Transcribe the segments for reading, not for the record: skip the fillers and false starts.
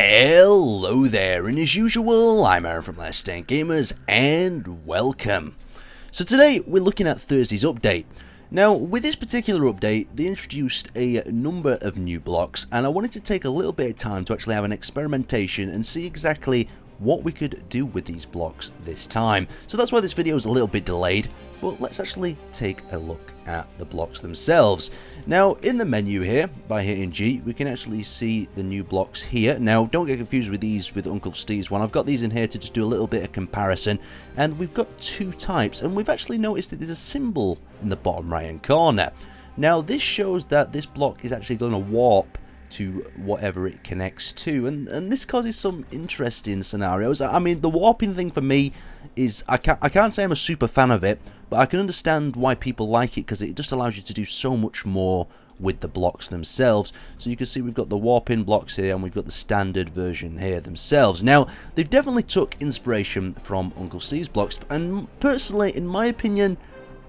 Hello there, and as usual, I'm Aaron from UncleSte Gamers, and welcome. So today, we're looking at Thursday's update. Now, with this particular update, they introduced a number of new blocks, and I wanted to take a little bit of time to actually have an experimentation and see exactly what we could do with these blocks this time. So that's why this video is a little bit delayed, but let's actually take a look at the blocks themselves. Now, in the menu here, by hitting G, we can actually see the new blocks here. Now, don't get confused with these with UncleSte's one. I've got these in here to just do a little bit of comparison, and we've got two types, and we've actually noticed that there's a symbol in the bottom right-hand corner. Now, this shows that this block is actually going to warp to whatever it connects to, and this causes some interesting scenarios. I mean, the warping thing for me is, I can't say I'm a super fan of it, but I can understand why people like it, because it just allows you to do so much more with the blocks themselves. So you can see we've got the warping blocks here, and we've got the standard version here themselves. Now, they've definitely took inspiration from UncleSte's blocks, and personally, in my opinion,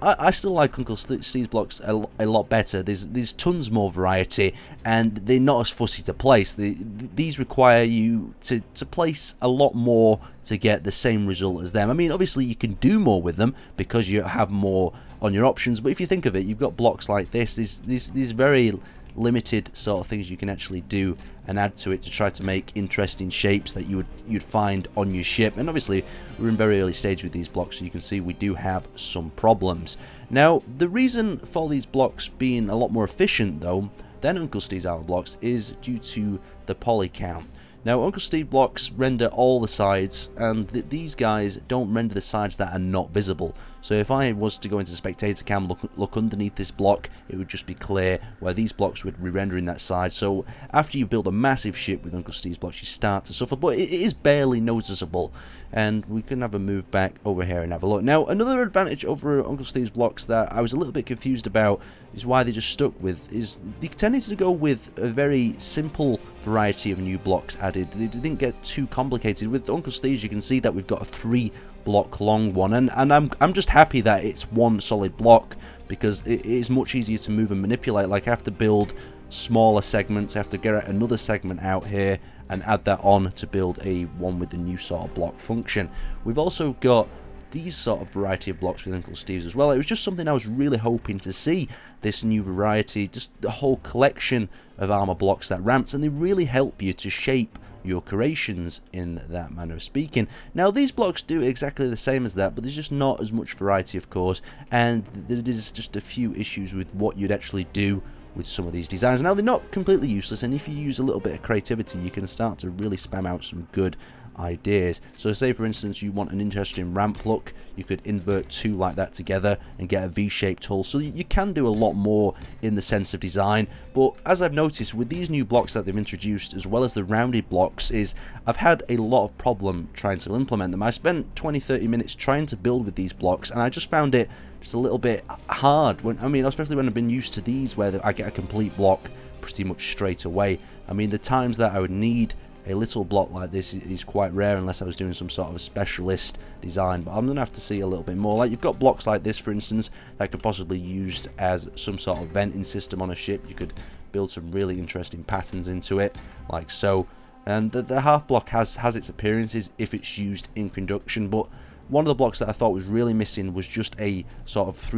I still like UncleSte's blocks a lot better. There's tons more variety, and they're not as fussy to place. These require you to place a lot more to get the same result as them. I mean, obviously you can do more with them because you have more on your options, but if you think of it, you've got blocks like this. These very limited sort of things you can actually do and add to it to try to make interesting shapes that you'd find on your ship. And obviously we're in very early stage with these blocks, so you can see we do have some problems. Now, the reason for these blocks being a lot more efficient though than UncleSte's Armor blocks is due to the poly count. Now, UncleSte blocks render all the sides, and these guys don't render the sides that are not visible. So if I was to go into the spectator cam, look underneath this block, it would just be clear where these blocks would be rendering that side. So after you build a massive ship with UncleSte's blocks, you start to suffer, but it is barely noticeable. And we can have a move back over here and have a look. Now, another advantage over UncleSte's blocks that I was a little bit confused about is why they just stuck with is they tended to go with a very simple variety of new blocks added. They didn't get too complicated. With UncleSte's, you can see that we've got a 3-block long one, and I'm just happy that it's one solid block, because it is much easier to move and manipulate. Like, I have to build smaller segments, I have to get another segment out here and add that on to build a one with the new sort of block function. We've also got these sort of variety of blocks with UncleSte's as well. It was just something I was really hoping to see, this new variety, just the whole collection of armor blocks that ramps, and they really help you to shape your creations in that manner of speaking. Now, these blocks do exactly the same as that, but there's just not as much variety, of course, and there's just a few issues with what you'd actually do with some of these designs. Now, they're not completely useless, and if you use a little bit of creativity, you can start to really spam out some good ideas. So say, for instance, you want an interesting ramp look, you could invert two like that together and get a V-shaped hull. So you can do a lot more in the sense of design. But as I've noticed with these new blocks that they've introduced, as well as the rounded blocks, is I've had a lot of problem trying to implement them. I spent 20-30 minutes trying to build with these blocks, and I just found it just a little bit hard. Especially when I've been used to these where I get a complete block pretty much straight away. I mean, the times that I would need a little block like this is quite rare, unless I was doing some sort of a specialist design, but I'm going to have to see a little bit more. Like, you've got blocks like this, for instance, that could possibly be used as some sort of venting system on a ship. You could build some really interesting patterns into it, like so. And the half block has its appearances if it's used in conjunction, but one of the blocks that I thought was really missing was just a sort of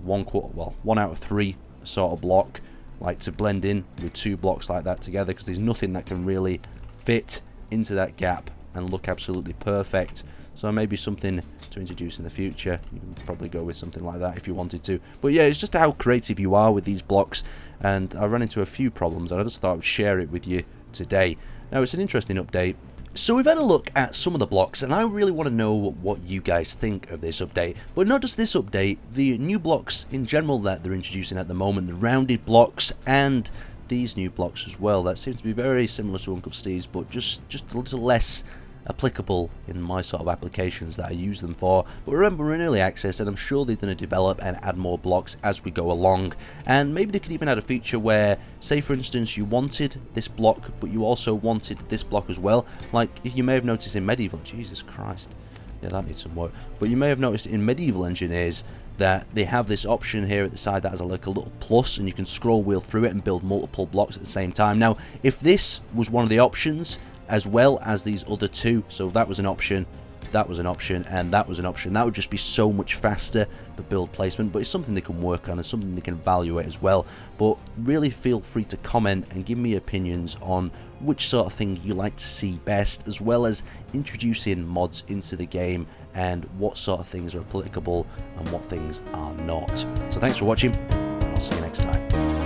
one out of three sort of block, like to blend in with two blocks like that together, because there's nothing that can really fit into that gap and look absolutely perfect. So maybe something to introduce in the future. You can probably go with something like that if you wanted to. But yeah, it's just how creative you are with these blocks, and I ran into a few problems, and I just thought I'd share it with you today. Now, it's an interesting update. So we've had a look at some of the blocks, and I really want to know what you guys think of this update. But not just this update, the new blocks in general that they're introducing at the moment, the rounded blocks and these new blocks as well, that seem to be very similar to UncleSte's, but just a little less applicable in my sort of applications that I use them for. But remember, we're in early access, and I'm sure they're going to develop and add more blocks as we go along. And maybe they could even add a feature where, say for instance, you wanted this block, but you also wanted this block as well. Like, you may have noticed in Medieval, Jesus Christ, yeah, that needs some work. But you may have noticed in Medieval Engineers that they have this option here at the side that has like a little plus, and you can scroll wheel through it and build multiple blocks at the same time. Now, if this was one of the options, as well as these other two. So that was an option, that was an option, and that was an option. That would just be so much faster for build placement, but it's something they can work on and something they can evaluate as well. But really feel free to comment and give me opinions on which sort of thing you like to see best, as well as introducing mods into the game and what sort of things are applicable and what things are not. So thanks for watching, and I'll see you next time.